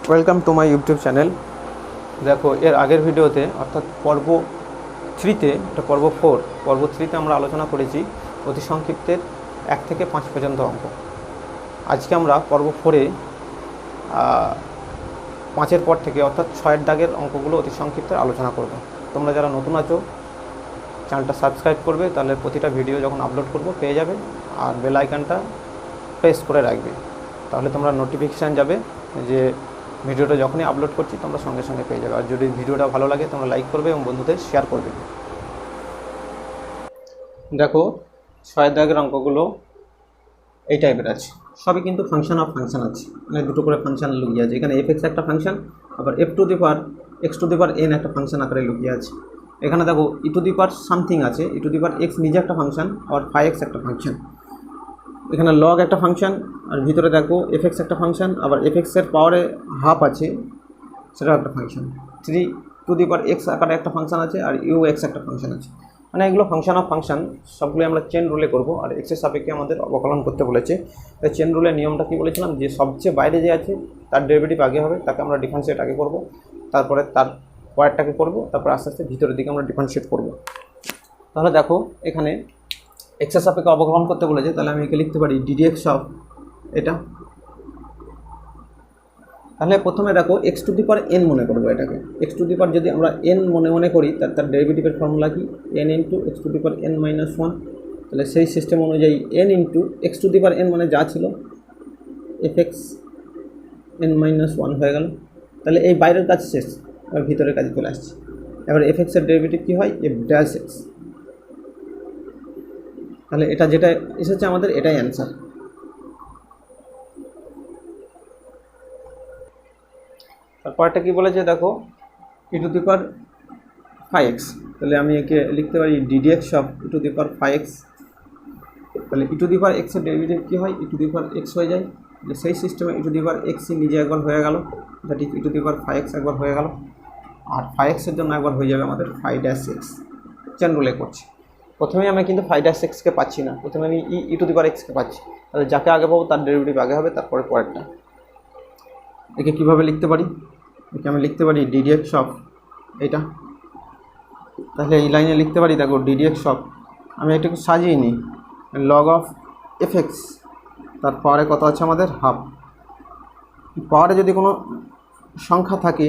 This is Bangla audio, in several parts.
Welcome to my YouTube channel. দেখো, এর আগের ভিডিওতে অর্থাৎ পর্ব 3তে, এটা পর্ব 4, পর্ব 3তে আমরা আলোচনা করেছি অতি সংক্ষিপ্তের 1 থেকে 5 পর্যন্ত অঙ্ক। আজকে আমরা পর্ব 4-এ 5-এর পর থেকে অর্থাৎ 6-এর দাগের অঙ্কগুলো অতি সংক্ষিপ্তের আলোচনা করব। তোমরা যারা নতুন আছো চ্যানেলটা সাবস্ক্রাইব করবে, তাহলে প্রতিটা ভিডিও যখন আপলোড করব পেয়ে যাবে, আর বেল আইকনটা প্রেস করে রাখবে, তাহলে তোমরা নোটিফিকেশান যাবে যে ভিডিওটা যখনই আপলোড করছি তোমরা সঙ্গে সঙ্গে পেয়ে যাবে। আর যদি ভিডিওটা ভালো লাগে তোমরা লাইক করবে এবং বন্ধুদের শেয়ার করবে। দেখো, 6 দাগের অঙ্কগুলো এই টাইপের আছে, সবই কিন্তু ফাংশন অফ ফাংশন আছে, মানে দুটো করে ফাংশন লুকিয়ে আছে। এখানে এফ এক্স একটা ফাংশন, আবার F two the power x to the power N একটা ফাংশন আকারে লুকিয়ে আছে। এখানে দেখো e to the power something আছে, ই টু দি পাওয়ার এক্স নিজে একটা ফাংশন, আর ফাই এক্স একটা ফাংশন। এখানে লগ একটা ফাংশন, আর ভিতরে দেখো এফ এক্স একটা ফাংশন, আবার এফ এক্সের পাওয়ারে হাফ আছে, সেটাও একটা function. 3 to the power x আকারে একটা ফাংশন আছে, আর ইউ এক্স একটা ফাংশন আছে। মানে এগুলো ফাংশন অফ ফাংশন, সবগুলো আমরা চেন রুলে করব। আর এক্সের সাপেক্ষে আমাদের অবকলন করতে বলেছে। তাই চেন রুলের নিয়মটা কী বলেছিলাম, যে সবচেয়ে বাইরে যে আছে তার ডেরিভেটিভ আগে হবে, তাকে আমরা ডিফারেন্সিয়েট আগে করব, তারপরে তার পরেরটাকে করব, তারপরে আস্তে আস্তে ভিতরের দিকে আমরা ডিফারেন্সিয়েট করব। তাহলে দেখো, এখানে এক্সের সাপেক্ষে অবকলন করতে বলেছে, তাহলে আমি একে লিখতে পারি ডিডিএক্স অফ এটা। তাহলে প্রথমে দেখো x to the power N মনে করবো এটাকে। এক্স টু দি পাওয়ার যদি আমরা এন মনে করি, তার ডেরিভেটিভের ফর্মুলা কি, N into x to the power n minus 1। তাহলে সেই সিস্টেম অনুযায়ী N into x to the power N মানে যা ছিল এফ এক্স এন মাইনাস 1 হয়ে গেল। তাহলে এই বাইরের কাজ শেষ, এবার ভিতরের কাজে চলে আসছে। এবার এফ এক্সের ডেরিভেটিভ কী হয়, এফ ড্যাশ এক্স। তাহলে এটা যেটা এসেছে আমাদের, এটাই অ্যান্সার। তারপরটা কি বলেছে দেখো, e to the power phi x. তাহলে আমি একে লিখতে পারি d d x of e to the power phi x. তাহলে ই টু দি পাওয়ার এক্সের ডেরিভেটিভ কী হয়, ই টু দি পাওয়ার এক্স হয়ে যায়। তাহলে সেই সিস্টেমে ই টু দি পাওয়ার এক্সই নিজে একবার হয়ে গেল, that is e to the power phi x একবার হয়ে গেল। আর ফাই এক্সের জন্য একবার হয়ে যাবে আমাদের ফাই ড্যাশ এক্স। চেন রুলে করছি। প্রথমেই আমি কিন্তু ফাই ড্যাশ এক্সকে পাচ্ছি না, প্রথমে আমি ই টু দি পাওয়ার এক্সকে পাচ্ছি। তাহলে যাকে আগে পাবো তার ডেরিভেটিভ আগে হবে, তারপরে পরেরটা। একে কীভাবে লিখতে পারি, একে আমি লিখতে পারি ডিডিএক্স অফ এটা। তাহলে এই লাইনে লিখতে পারি, দেখো ডিডিএক্স অফ, আমি এটাকে সাজিয়ে নিই, লগ অফ এফ এক্স, তার পাওয়ারে কত আছে আমাদের হাফ। পাওয়ারে যদি কোনো সংখ্যা থাকে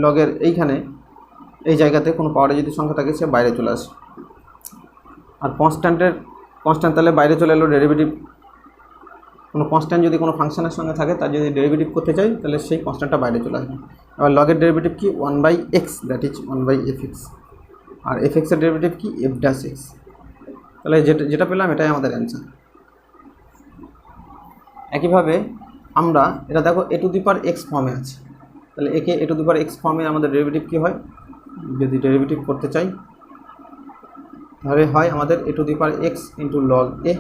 লগের এইখানে, এই জায়গাতে কোনো পাওয়ারে যদি সংখ্যা থাকে সে বাইরে চলে আসে। আর কনস্ট্যান্ট তাহলে বাইরে চলে এলো ডেরিভেটিভ। কোনো কনস্ট্যান্ট যদি কোনো ফাংশনের সঙ্গে থাকে, তার যদি ডেরিভেটিভ করতে চাই তাহলে সেই কনস্ট্যান্টটা বাইরে চলে আসবে। এবার লগের ডেরিভেটিভ কি, 1/x, দ্যাট ইজ 1/fx। আর এফ এক্সের ডেরিভেটিভ কি, এফ ড্যাশ এক্স। তাহলে যেটা পেলাম এটাই আমাদের অ্যান্সার। একইভাবে আমরা এটা দেখো এ টু দি পাওয়ার এক্স ফর্মে আছে, তাহলে একে এ টু দি পাওয়ার এক্স ফর্মে আমাদের ডেরিভেটিভ কী হয়, যদি ডেরিভেটিভ করতে চাই তাহলে হয় আমাদের a to the power x into log a.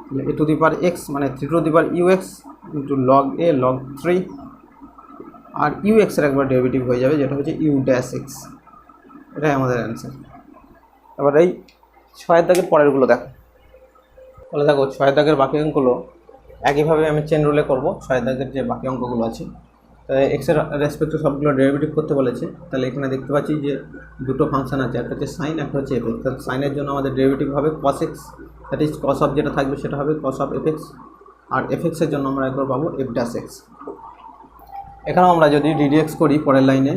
তাহলে a to the power x মানে 3 to the power u x into log a log 3, আর ইউ এক্সের একবার ডেরিভেটিভ হয়ে যাবে, যেটা হচ্ছে ইউ ড্যাশ এক্স। এটাই আমাদের অ্যান্সার। এবার এই 6 দাগের পরেরগুলো দেখো। তাহলে দেখো 6 দাগের বাকি অঙ্কগুলো একইভাবে আমি চেন রুলে করব। 6 দাগের যে বাকি অঙ্কগুলো আছে, তাই এক্সের রেসপেক্টে সবগুলো ডেরিভেটিভ করতে বলেছে। তাহলে এখানে দেখতে পাচ্ছি যে দুটো ফাংশন আছে, একটা হচ্ছে সাইন, একটা হচ্ছে এফ এক্স। তাহলে সাইনের জন্য আমাদের ডেরিভেটিভ হবে cos x, that is cos of যেটা থাকবে সেটা হবে কস অফ এফ এক্স। আর এফ এক্সের জন্য আমরা একবার পাবো এফ ড্যাশ এক্স। এখানেও আমরা যদি ডিডিএক্স করি পরের লাইনে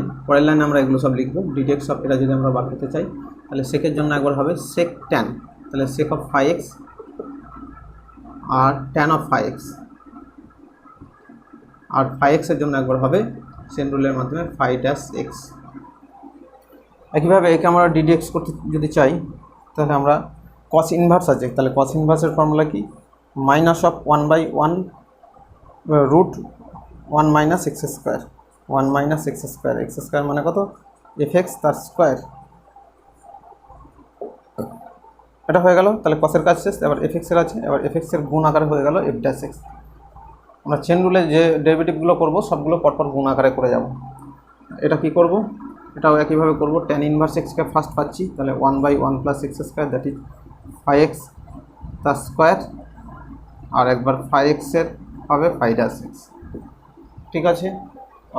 আমরা এগুলো সব লিখবো। ডিডিএক্স অফ এটা যদি আমরা বার করতে চাই, তাহলে সেকের জন্য একবার হবে সেক ট্যান, তাহলে সেক অফ ফাই এক্স আর ট্যান অফ ফাই এক্স। আর ফাই এক্সের জন্য একবার হবে চেন রুলের মাধ্যমে ফাই ড্যাশ এক্স। একইভাবে একে আমরা ডিডিএক্স করতে যদি চাই, তাহলে আমরা কস ইনভার্স আছে, তাহলে কস ইনভার্সের ফর্মুলা কি, minus of 1/1 root 1 minus x square, 1 minus x square. X square মানে কত, এফ এক্স তার স্কোয়ার। এটা হয়ে গেল, তাহলে কসের কাজ শেষ। এবার এফ এক্সের আছে, এবার এফ এক্সের গুণ আকারে হয়ে গেল এফ ড্যাশ এক্স। আমরা চেন রুলে যে ডেরিভেটিভগুলো করবো সবগুলো পরপর গুণ আকারে করে যাব। এটা কি করব, এটাও একইভাবে করব। ট্যান ইনভার্স এক্সকে ফার্স্ট পাচ্ছি, তাহলে 1/1 plus x square, that is phi x তার স্কোয়ার। আর একবার ফাই এক্সের হবে ফাই ড্যাশ এক্স। ঠিক আছে,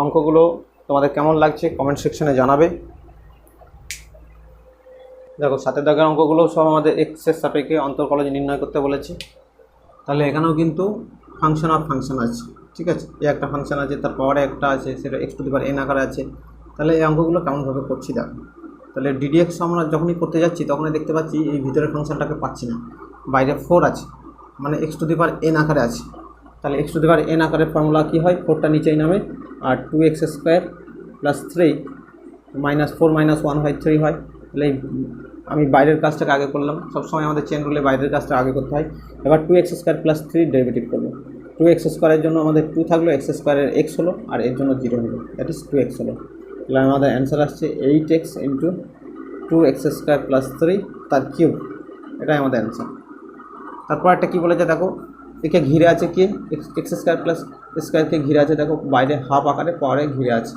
অঙ্কগুলো তোমাদের কেমন লাগছে কমেন্ট সেকশনে জানাবে। দেখো 7 দাগের অঙ্কগুলো সব আমাদের এক্সের সাপেক্ষে অন্তর্কলজ নির্ণয় করতে বলেছে। তাহলে এখানেও কিন্তু ফাংশন অফ ফাংশন আছে, ঠিক আছে, এই একটা ফাংশন আছে, তার পাওয়ারে একটা আছে, সেটা x to the power n আকারে আছে। তাহলে এই অঙ্কগুলো কেমনভাবে করছি দেখো। তাহলে ডিডিএক্স আমরা যখনই করতে যাচ্ছি তখনই দেখতে পাচ্ছি এই ভিতরের ফাংশনটাকে পাচ্ছি না, বাইরে 4 আছে, মানে x to the power n আকারে আছে। তাহলে x to the power n আকারের ফর্মুলা কী হয়, 4টা নিচেই নামে, আর 2x square plus 3 minus 4 minus 1 হয় 3 হয়। তাহলে আমি বাইরের কাজটাকে আগে করলাম, সবসময় আমাদের চেন রুলে বাইরের কাজটা আগে করতে হয়। এবার 2x স্কোয়ার প্লাস 3 ডেরিভেটিভ করবো। 2x স্কোয়ারের জন্য আমাদের 2 থাকলো, x স্কোয়ারের x হলো, আর এর জন্য 0 হলো, দ্যাট ইজ 2x হলো। তাহলে আমাদের অ্যান্সার আসছে 8x into 2x square plus 3 তার কিউব, এটাই আমাদের অ্যান্সার। তারপর একটা কী বলেছে দেখো, একে ঘিরে আছে কি, এক্স স্কোয়ার প্লাস স্কোয়ারকে ঘিরে আছে, দেখো বাইরে হাফ আকারে পাওয়ারে ঘিরে আছে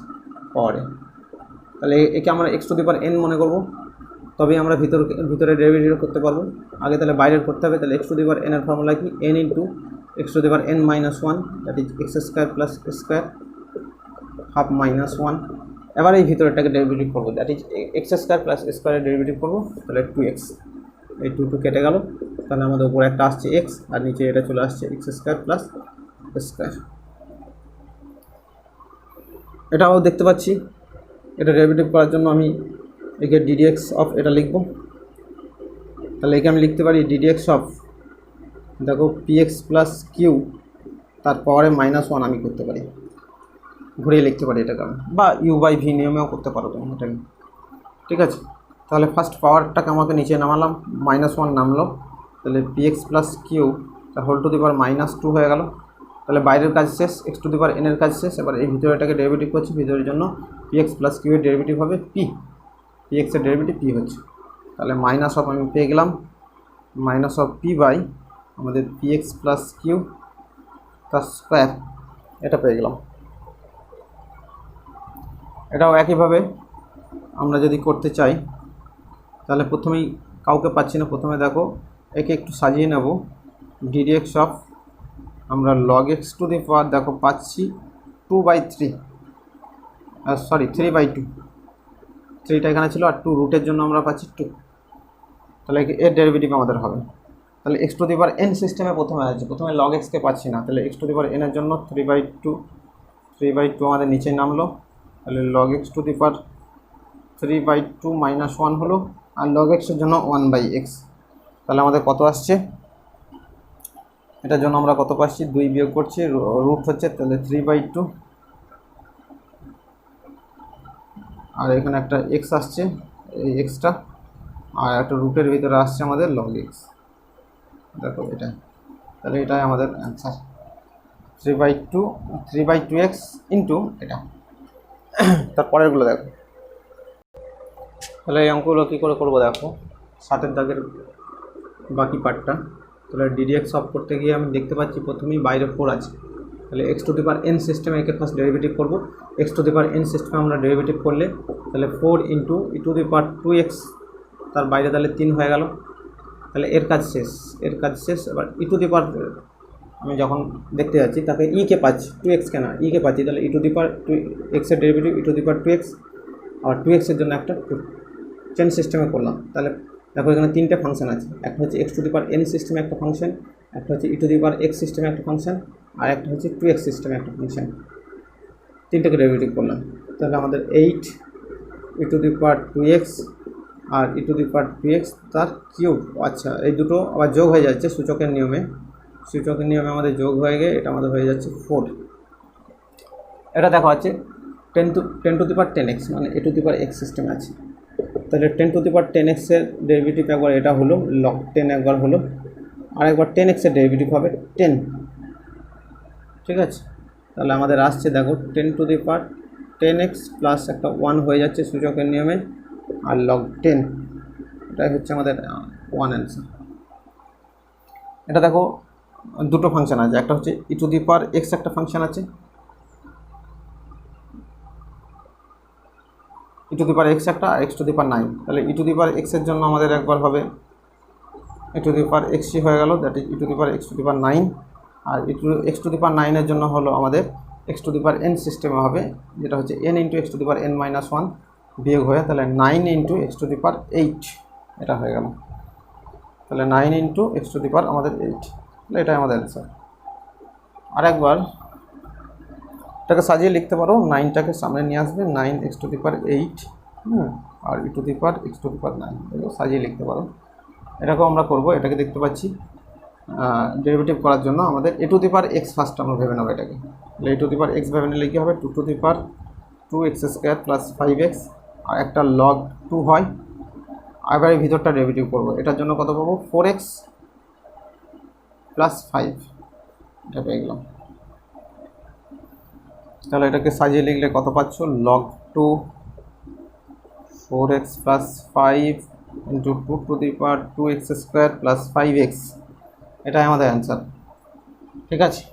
পাওয়ারে। তাহলে একে আমরা x to the power n মনে করবো, তবেই আমরা ভিতরে ডেরিভেটিভ করতে পারবো। আগে তাহলে বাইরের করতে হবে। তাহলে x to the power n এর ফর্মুলা কি, n into x to the power n minus 1, that is x square plus square half minus 1। এবার এই ভিতরেরটাকে ডেরিভেটিভ করবো, that is x square plus স্কোয়ারের ডেরিভেটিভ করবো। তাহলে 2x, এই 2 কেটে গেল। তাহলে আমাদের উপরে একটা আসছে x, আর নিচে এটা চলে আসছে এক্স স্কোয়ার প্লাস স্কোয়ার। এটাও দেখতে পাচ্ছি। এটা ডেরিভেটিভ করার জন্য আমি একে ডিডিএক্স অফ এটা লিখব। তাহলে একে আমি লিখতে পারি ডিডিএক্স অফ, দেখো px প্লাস কিউ তার পাওয়ারে -1 আমি করতে পারি, ঘুরিয়ে লিখতে পারি এটাকে আমি, বা u/v নিয়মেও করতে পারো তুমি এটাকে, ঠিক আছে। তাহলে ফার্স্ট পাওয়ারটাকে আমাকে নিচে নামালাম, -1 নামলো। তাহলে px প্লাস কিউ তার হোল টু দি পাওয়ার -2 হয়ে গেল। তাহলে বাইরের কাজ শেষ, x to the power n এর কাজ শেষ। এবার এই ভিতরেটাকে ডেরিভেটিভ করছি, ভিতরের জন্য px প্লাস কিউ এর ডেরিভেটিভ হবে px এর ডেরিভেটিভ p হচ্ছে। তাহলে মাইনাস অফ আমি পেয়ে গেলাম মাইনাস অফ p বাই আমাদের px প্লাস কিউ তার স্কোয়ার, এটা পেয়ে গেলাম। এটাও একইভাবে আমরা যদি করতে চাই, তাহলে প্রথমেই কাউকে পাচ্ছি না, প্রথমে দেখো একে একটু সাজিয়ে নেব। ডিডিএক্স অফ আমরা লগ এক্স টু দি পাওয়ার দেখো পাচ্ছি 2/3, সরি 3/2, 3টা এখানে ছিল, আর 2 রুটের জন্য আমরা পাচ্ছি 2। তাহলে এর ডেরিভেটিভ আমাদের হবে। তাহলে x to the power n সিস্টেমে প্রথমে আছে, প্রথমে লগ এক্সকে পাচ্ছি না। তাহলে x to the power n এর জন্য 3/2 আমাদের নিচে নামলো। তাহলে লগ এক্স টু দি পাওয়ার 3/2 -1 হলো, আর লগ এক্সের জন্য 1/x। তাহলে আমাদের কত আসছে, এটার জন্য আমরা কত পাচ্ছি, 2 বিয়োগ করছি, রুট হচ্ছে, তাহলে 3/2, আর এখানে একটা x আসছে, এই এক্সটা, আর একটা রুটের ভিতরে আসছে আমাদের লগ এক্স, দেখো এটা। তাহলে এটাই আমাদের অ্যান্সার, 3/2x ইন্টু এটা। তারপরেরগুলো দেখো। তাহলে এই অঙ্কগুলো কী করে করবো দেখো, 7 দাগের বাকি পার্টটা। তাহলে ডিডিএক্স অফ করতে গিয়ে আমি দেখতে পাচ্ছি প্রথমেই বাইরে 4 আছে। তাহলে x to the power n সিস্টেমে একে ফার্স্ট ডেরিভেটিভ করবো। X to the power n সিস্টেমে আমরা ডেরিভেটিভ করলে তাহলে 4 into E to the power 2x, তার বাইরে তাহলে 3 হয়ে গেল। তাহলে এর কাজ শেষ। এবার ই টু দি পাওয়ার আমি যখন দেখতে যাচ্ছি তাকে কে পাচ্ছি, 2x কেন কে পাচ্ছি, তাহলে e to the power 2x এর derivative E to the power 2x, R 2x এর জন্য একটা 2 চেন সিস্টেমে করলাম। তাহলে দেখো এখানে 3টে ফাংশন আছে, একটা হচ্ছে x to the power n সিস্টেমে একটা ফাংশন, একটা হচ্ছে ই টু দি পাওয়ার x সিস্টেমে একটা ফাংশন, আর একটা হচ্ছে 2x সিস্টেমে একটা ফাংশন। 3টাকে ডেরিভেটিভ করলাম। তাহলে আমাদের 8 ই to the power 2x R e to the power 2x তার কিউব। আচ্ছা, এই দুটো আবার যোগ হয়ে যাচ্ছে সূচকের নিয়মে আমাদের যোগ হয়ে গিয়ে এটা আমাদের হয়ে যাচ্ছে 4। এটা দেখা আছে 10 টু দি পাওয়ার 10x, মানে এ টু দি পাওয়ার x সিস্টেমে আছে। তাহলে 10 টু দি পাওয়ার 10x এর ডেরিভেটিভ একবার এটা হলো, লগ 10 একবার হলো, আর একবার 10x এর ডেরিভেটিভ হবে 10, ঠিক আছে। তাহলে আমাদের আসছে দেখো 10 to the power 10x plus একটা 1 হয়ে যাচ্ছে সূচকের নিয়মে, আর লগ 10, এটাই হচ্ছে আমাদের 1 অ্যান্সার। এটা দেখো দুটো ফাংশন আছে, একটা হচ্ছে ই টু দি পাওয়ার x একটা ফাংশন আছে, ই টু দি পাওয়ার x একটা, আর x টু দি পাওয়ার 9। তাহলে e to the power x এর জন্য আমাদের একবার হবে ই টু দি পাওয়ার x হয়ে গেল, that is e to the power x to the power 9, আর x টু দি পাওয়ার 9 এর জন্য হলো আমাদের x to the power n সিস্টেমে হবে, যেটা হচ্ছে n into x to the power n minus one বিয়োগ হয়ে তাহলে 9 into x to the power 8 এটা হয়ে গেল। তাহলে 9 into x to the power আমাদের 8, তাহলে এটাই আমাদের অ্যান্সার। আরেকবার এটাকে সাজিয়ে লিখতে পারো, 9টাকে সামনে নিয়ে আসবে, 9 এক্স টু দি পাওয়ার 8 আর e to the power x to the power 9, এগুলো সাজিয়ে লিখতে পারো। এটাকেও আমরা করবো। এটাকে দেখতে পাচ্ছি ডেরিভেটিভ করার জন্য আমাদের a to the power x first আমরা ভেবে নেবো এটাকে। তাহলে a to the power x ভেবে নিলে কী হবে, 2 two the power 2x square plus 5x আর একটা লগ 2 হয়। এবার এই ভিতরটা ডেরিভেটিভ করবো, এটার জন্য কত পাবো 4x প্লাস 5, এটা পেয়ে গেলাম। তাহলে এটাকে সাজিয়ে লিখলে কত পাচ্ছ, log 2 4x plus 5 into 2 two the power 2x square plus 5x, এটাই আমাদের অ্যান্সার। ঠিক আছে,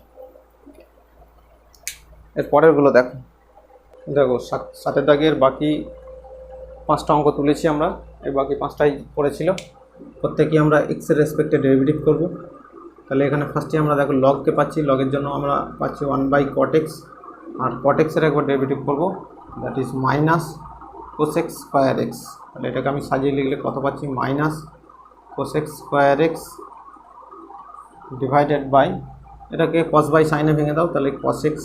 এর পরেরগুলো দেখো। দেখো 7 দাগের বাকি 5টা অঙ্ক তুলেছি আমরা, এই বাকি 5টাই পড়েছিল। প্রত্যেকেই আমরা এক্স এর রেসপেক্টে ডেরিভেটিভ করব। তাহলে এখানে ফার্স্টে আমরা দেখো লগকে পাচ্ছি, লগের জন্য আমরা পাচ্ছি 1/cot x, আর cot x এর একবার ডেরিভেটিভ করব, that is minus cos x square x। তাহলে এটাকে আমি সাজিয়ে লিখলে কত পাচ্ছি, minus cos x square x divided by, এটাকে cos বাই সাইনে ভেঙে দাও, তাহলে cos x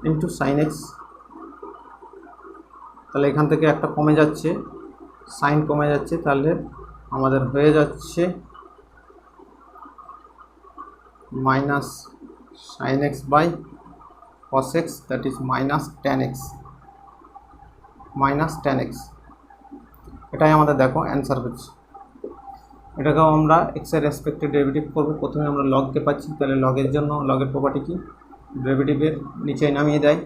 into sine x। তাহলে এখান থেকে একটা কমে যাচ্ছে, সাইন কমে যাচ্ছে, তাহলে আমাদের হয়ে যাচ্ছে minus sine x by cos x, that is minus tan x, minus tan x. এটাই আমাদের দেখো অ্যান্সার হচ্ছে। এটাকেও আমরা এক্স এর রেসপেক্টে ডেরিভেটিভ করবো। প্রথমে আমরা লগকে পাচ্ছি, তাহলে লগের জন্য লগের প্রপার্টি কি, ডেরিভেটিভের নিচে নামিয়ে দেয়,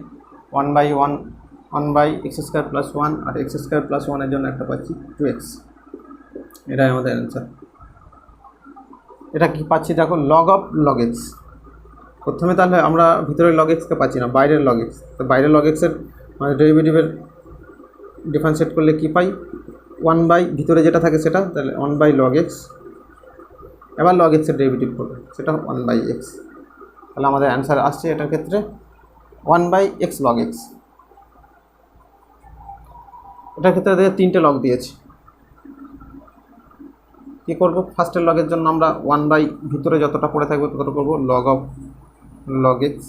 1/x স্কোয়ার প্লাস 1 আর এক্স স্কোয়ার প্লাস 1-এর জন্য একটা পাচ্ছি 2x, এটাই আমাদের অ্যান্সার। এটা কি পাচ্ছি দেখো, লগ অফ লগ এক্স। প্রথমে তাহলে আমরা ভিতরে লগ এক্সকে পাচ্ছি না, বাইরের লগ এক্স। তো বাইরের লগ এক্সের মানে ডেরিভেটিভের ডিফারেন্সিয়েট করলে কি পাই, 1 ভিতরে যেটা থাকে সেটা, তাহলে 1/log x। এবার log x এর ডেরিভেটিভ করবে, সেটা 1/x। তাহলে আমাদের অ্যান্সার আসছে এটার ক্ষেত্রে 1/x log x। এটার ক্ষেত্রে দেখে 3টে লগ দিয়েছে। কী করবো, ফার্স্টের লগের জন্য আমরা 1 ভিতরে যতটা পড়ে থাকবে ততটা করবো, log of log x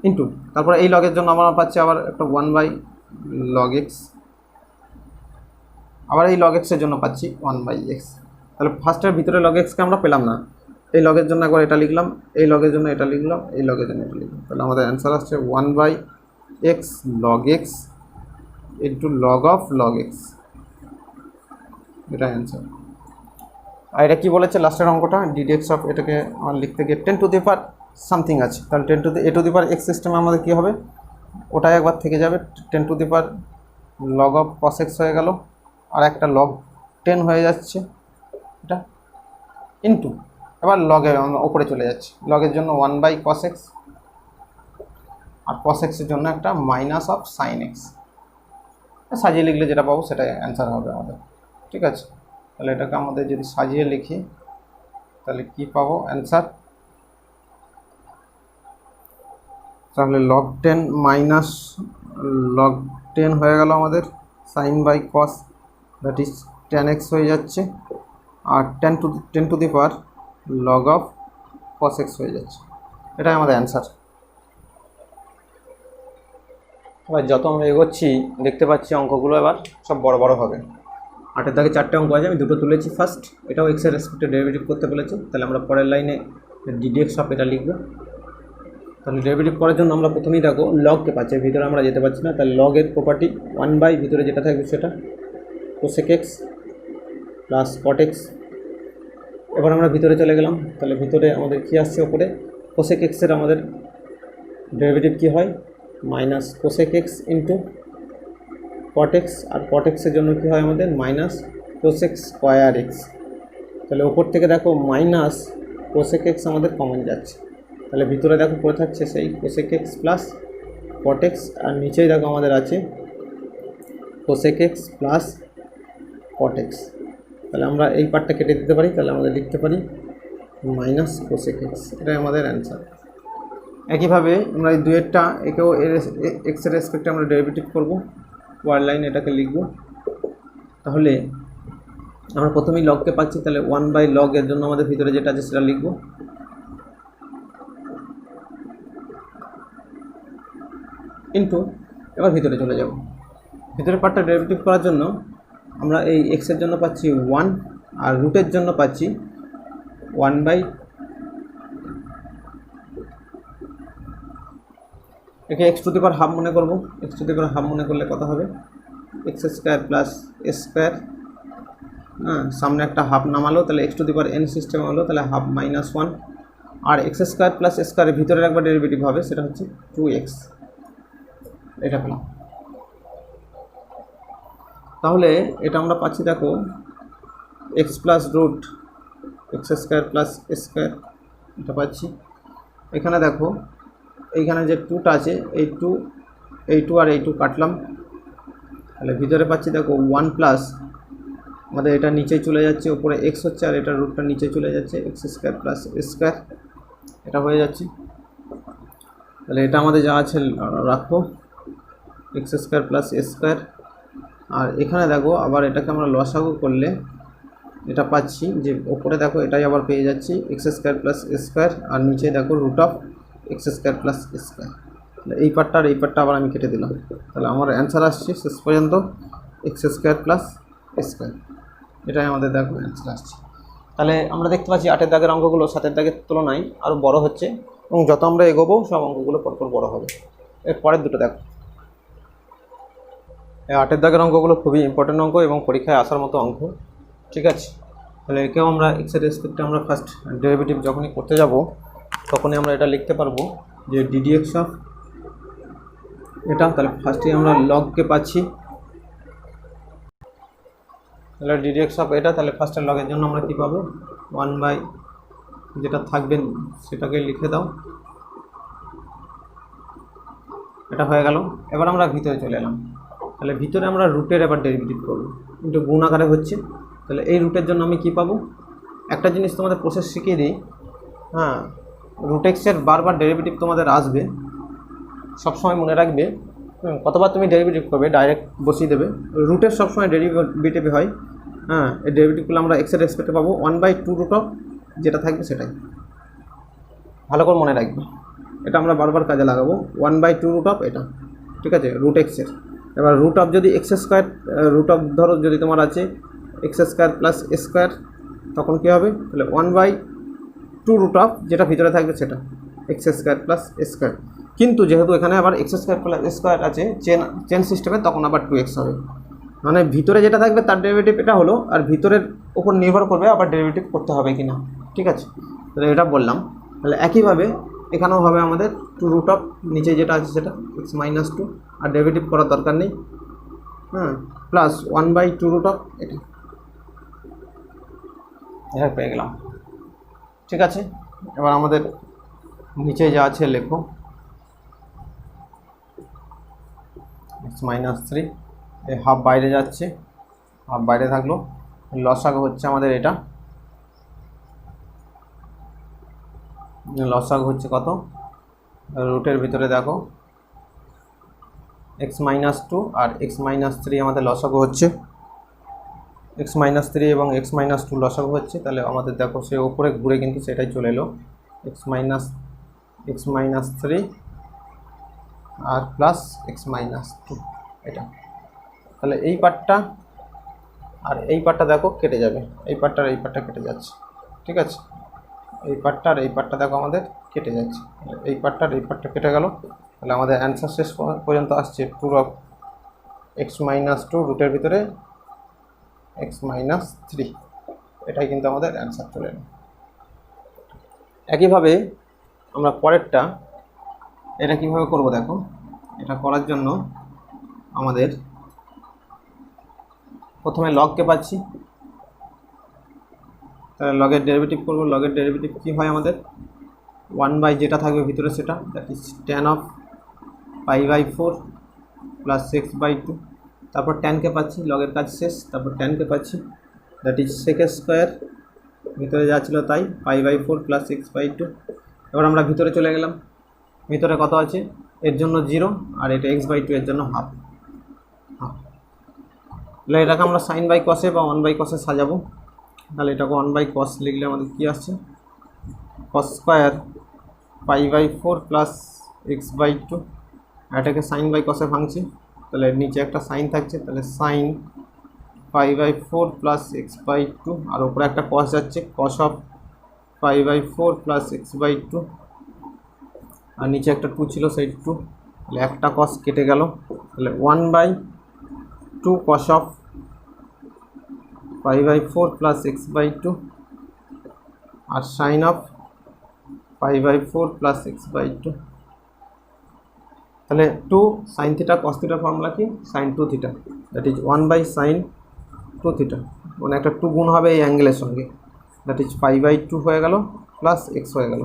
into, তারপরে এই লগের জন্য আমরা পাচ্ছি আবার একটা 1/log x, আবার এই log x এর জন্য পাচ্ছি 1/x। তাহলে ফার্স্টের ভিতরে log x কে আমরা পেলাম না, এই লগের জন্য একবার এটা লিখলাম, এই লগের জন্য এটা লিখলাম, এই লগের জন্য এটা লিখলাম। তাহলে আমাদের অ্যান্সার আসছে 1/x log x into log of log x, এটা অ্যান্সার। আর এটা কী বলেছে লাস্টের অঙ্কটা, ডিডিএক্স অফ, এটাকে আমার লিখতে গিয়ে 10 টু দি পাওয়ার সামথিং আছে, তাহলে 10 to the A to the power x সিস্টেমে আমাদের কী হবে, ওটাই একবার থেকে যাবে, 10 to the power log of cos x হয়ে গেল, আর একটা লগ 10 হয়ে যাচ্ছে এটা, ইন্টু এবার লগের ওপরে চলে যাচ্ছে, লগের জন্য 1/cos x আর cos x এর জন্য একটা মাইনাস অফ সাইন এক্স। সাজিয়ে লিখলে যেটা পাবো সেটাই অ্যান্সার হবে আমাদের। ঠিক আছে, তাহলে এটাকে আমাদের যদি সাজিয়ে লিখি তাহলে কি পাবো অ্যান্সার, তাহলে log 10 মাইনাস log 10 হয়ে গেল আমাদের, sine by cos that is tan x হয়ে যাচ্ছে, আর 10 to the power log of cos x হয়ে যাচ্ছে, এটাই আমাদের অ্যান্সার। এবার যত আমরা এগোচ্ছি দেখতে পাচ্ছি অঙ্কগুলো এবার সব বড় বড় হবে। 8-এর দাগে 4টে অঙ্ক আছে, আমি 2টো তুলেছি ফার্স্ট, এটাও এক্স এর রেসপেক্টে ডেরিভেটিভ করতে বলেছে। তাহলে আমরা পরের লাইনে ডিডিএক্স অফ এটা লিখব। তাহলে ডেরিভেটিভ করার জন্য আমরা প্রথমেই দেখো লগকে পাচ্ছি, ভিতরে আমরা যেতে পারছি না, তাহলে লগের প্রপার্টি 1 ভিতরে যেটা থাকবে সেটা cosec x plus cot x। এবার আমরা ভিতরে চলে গেলাম, তাহলে ভিতরে আমাদের কী আসছে, ওপরে cosec x এর আমাদের ডেরিভেটিভ কী হয়, minus cosec x into cot x, আর cot x এর জন্য কী হয় আমাদের মাইনাস cosec স্কোয়ার x। তাহলে ওপর থেকে দেখো মাইনাস cosec x আমাদের কমন যাচ্ছে, তাহলে ভিতরে দেখো পড়ে থাকছে সেই cosec x plus cot x, আর নিচেই দেখো আমাদের আছে cosec x plus cot x। তাহলে আমরা এই পার্টটা কেটে দিতে পারি, তাহলে আমাদের লিখতে পারি মাইনাস cosec x, এটাই আমাদের অ্যান্সার। একইভাবে আমরা এই দুয়েরটা একেও এক্সের রেসপেক্টে আমরা ডেরিভেটিভ করব, ওয়ার লাইন এটাকে লিখব। তাহলে আমরা প্রথমেই লগকে পাচ্ছি, তাহলে 1/log এর জন্য আমাদের ভিতরে যেটা আছে সেটা লিখব। ইন্টু এবার ভিতরে চলে যাব। ভিতরের পার্টটা ডেরিভেটিভ করার জন্য আমরা এই এক্সের জন্য পাচ্ছি 1 আর রুটের জন্য পাচ্ছি 1/, একে x to the power half মনে করব। x to the power half মনে করলে কত হবে, x square plus s square, হ্যাঁ সামনে একটা হাফ নামালো, তাহলে x to the power n system হলো, তাহলে হাফ -1 আর x স্কোয়ার প্লাস এস স্কোয়ারের ভিতরের একবার ডেরিভেটিভ হবে, সেটা হচ্ছে 2x, এটা পেলাম। তাহলে এটা আমরা পাচ্ছি দেখো x plus root x square plus s square, এটা পাচ্ছি। এখানে দেখো এইখানে যে 2টা আছে, এই 2 আর এই 2 কাটলাম, তাহলে ভিতরে পাচ্ছি দেখো 1 প্লাস আমাদের এটা নিচে চলে যাচ্ছে, উপরে x হচ্ছে আর এটা রুটটা নিচে চলে যাচ্ছে, x square plus s square, এটা হয়ে যাচ্ছে। তাহলে এটা আমাদের যা আছে রাখবো, x square plus s square. আর এখানে দেখো আবার এটাকে আমরা লসাগু করলে এটা পাচ্ছি যে ওপরে দেখো এটাই আবার পেয়ে যাচ্ছি x square plus s square, আর নিচে দেখো root of x square plus s square. তাহলে এই পার্টটা আর এই পার্টটা আবার আমি কেটে দিলাম, তাহলে আমার অ্যান্সার আসছে শেষ পর্যন্ত x square plus s square, এটাই আমাদের দেখো অ্যান্সার আসছে। তাহলে আমরা দেখতে পাচ্ছি 8 দাগের অঙ্কগুলো 7 দাগের তুলনায় আরও বড় হচ্ছে, এবং যত আমরা এগোবো সব অঙ্কগুলো পরপর বড় হবে। এর পরের দুটো দেখো, এই 8 দাগের অঙ্কগুলো খুবই ইম্পর্টেন্ট অঙ্ক এবং পরীক্ষায় আসার মতো অঙ্ক, ঠিক আছে। তাহলে একেও আমরা এক্সের রেসপেক্টে আমরা ফার্স্ট ডেরিভেটিভ যখনই করতে যাব তখনই আমরা এটা লিখতে পারবো যে ডিডিএক্স অফ এটা, তাহলে ফার্স্টে আমরা লগকে পাচ্ছি, তাহলে ডিডিএক্স অফ এটা, তাহলে ফার্স্টের লগের জন্য আমরা কী পাবো 1/, যেটা থাকবেন সেটাকে লিখে দাও, এটা হয়ে গেল। এবার আমরা ভিতরে চলে এলাম, তাহলে ভিতরে আমরা রুটের এবার ডেরিভেটিভ করবো, কিন্তু গুণ আকারে হচ্ছে। তাহলে এই রুটের জন্য আমি কি পাবো, একটা জিনিস তোমাদের প্রসেস শিখিয়ে দিই, হ্যাঁ রুট এক্সের বারবার ডেরিভেটিভ তোমাদের আসবে, সবসময় মনে রাখবে কতবার তুমি ডেরিভেটিভ করবে ডাইরেক্ট বসিয়ে দেবে, রুটের সবসময় ডেরিভেটিভ হয়, হ্যাঁ এই ডেরিভেটিভগুলো আমরা এক্সের রেসপেক্টে পাবো 1/2 রুট অফ যেটা থাকবে সেটাই, ভালো করে মনে রাখবে, এটা আমরা বারবার কাজে লাগাবো 1/2 রুট অফ এটা, ঠিক আছে রুট এক্সের। এবার রুট অফ যদি এক্স স্কোয়ার, রুট অফ ধরো যদি তোমার আছে এক্স স্কোয়ার প্লাস এ স্কোয়ার, তখন কী হবে, তাহলে 1/2 রুট অফ যেটা ভিতরে থাকবে সেটা এক্স স্কোয়ার প্লাস এ স্কোয়ার, কিন্তু যেহেতু এখানে আবার এক্স স্কোয়ার প্লাস এ স্কোয়ার আছে চেন সিস্টেমে, তখন আবার 2x হবে, মানে ভিতরে যেটা থাকবে তার ডেরিভেটিভ এটা হলো, আর ভিতরের উপর নির্ভর করবে আবার ডেরিভেটিভ করতে হবে কি না, ঠিক আছে। তাহলে এটা বললাম, তাহলে একইভাবে এখানেও হবে আমাদের 2 রুট অফ নিচে যেটা আছে সেটা x-2, আর ডেরিভেটিভ করার দরকার নেই, হ্যাঁ প্লাস 1/2 রুট অফ এটা, এটা পেয়ে গেলাম, ঠিক আছে। এবার আমাদের নিচে যা আছে লেখো x-3, এই হাফ বাইরে যাচ্ছে, হাফ বাইরে থাকলো, লসাগু হচ্ছে আমাদের এটা, লসাগু হচ্ছে কত, রুটের ভিতরে দেখো x-2 আর x-3 আমাদের লসাগু হচ্ছে, x-3 এবং x-2 লসাগু হচ্ছে, তাহলে আমাদের দেখো সে ওপরে ঘুরে কিন্তু সেটাই চলে এলো x-3 আর প্লাস x-2 এটা, তাহলে এই পার্টটা আর এই পার্টটা দেখো কেটে যাবে, এই পার্টটা আর এই পার্টটা কেটে যাচ্ছে, ঠিক আছে, এই পার্টটা আর এই পার্টটা দেখো আমাদের কেটে যাচ্ছে, এই পার্টটা আর এই পার্টটা কেটে গেল, তাহলে আমাদের অ্যান্সার শেষ পর্যন্ত আসছে 2 অফ x-2 রুটের ভিতরে x-3, এটাই কিন্তু আমাদের অ্যান্সার চলে এলো। একইভাবে আমরা পরেরটা এটা কীভাবে করব দেখো, এটা করার জন্য আমাদের প্রথমে লগকে পাচ্ছি, তাহলে লগের ডেরিভেটিভ করব, লগের ডেরিভেটিভ কী হয় আমাদের 1/, যেটা থাকবে ভিতরে সেটা, that is tan of π/4 plus 6/2, তারপর ট্যানকে পাচ্ছি, লগের কাজ শেষ, তারপর ট্যানকে পাচ্ছি, দ্যাট ইজ sec স্কোয়ার, ভিতরে যা ছিল তাই π/4 প্লাস 6/2। এবার আমরা ভিতরে চলে গেলাম, ভিতরে কত আছে, এর জন্য 0 আর এটা x/2 এর জন্য হাফ। তাহলে এটাকে আমরা সাইন বাই কসে বা 1/cos সাজাবো। তাহলে এটাকে 1/cos লিখলে আমাদের কি আসছে, cos স্কয়ার π/4 প্লাস x/2। এটাকে সাইন বাই কসে ভাঙছি, তাহলে নিচে একটা সাইন থাকছে, তাহলে সাইন π/4 প্লাস x/2 আর উপরে একটা cos যাচ্ছে, cos অফ π/4 প্লাস x/2 আর নিচে একটা 2 ছিল সেই 2, তাহলে একটা cos কেটে গেল, তাহলে 1/2 cos অফ π/4 প্লাস x/2 আর সাইন অফ π/4 প্লাস x/2। তাহলে 2 sin থিটা cos থিটার ফর্মুলা কি, sin 2 থিটা, দ্যাট ইজ 1/sin 2 থিটা, মানে একটা 2 গুণ হবে এই অ্যাঙ্গেলের সঙ্গে, দ্যাট ইজ π/2 হয়ে গেল প্লাস x হয়ে গেল।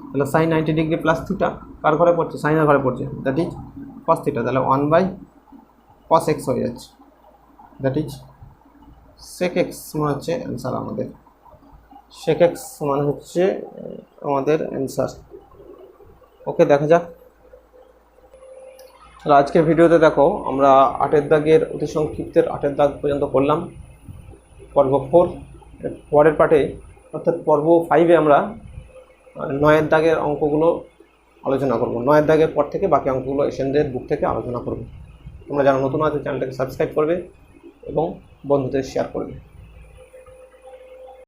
তাহলে sin 90 ডিগ্রি প্লাস থিটা কার ঘরে পড়ছে, সাইনের ঘরে পড়ছে, দ্যাট ইজ cos থিটা, তাহলে 1/cos x হয়ে যাচ্ছে, দ্যাট ইজ sec x মানে হচ্ছে অ্যান্সার আমাদের, sec x মানে হচ্ছে আমাদের অ্যান্সার। ওকে, দেখা যাক। তাহলে আজকের ভিডিওতে দেখো আমরা 8 দাগের অতি সংক্ষিপ্তের 8 দাগ পর্যন্ত করলাম, পর্ব 4। পরের পার্টে অর্থাৎ পর্ব 5-এ আমরা 9 দাগের অঙ্কগুলো আলোচনা করব। 9 দাগের পর থেকে বাকি অঙ্কগুলো এশিয়ানদের বুক থেকে আলোচনা করব। তোমরা যারা নতুন আছো চ্যানেলটাকে সাবস্ক্রাইব করবে এবং বন্ধুদের শেয়ার করবে।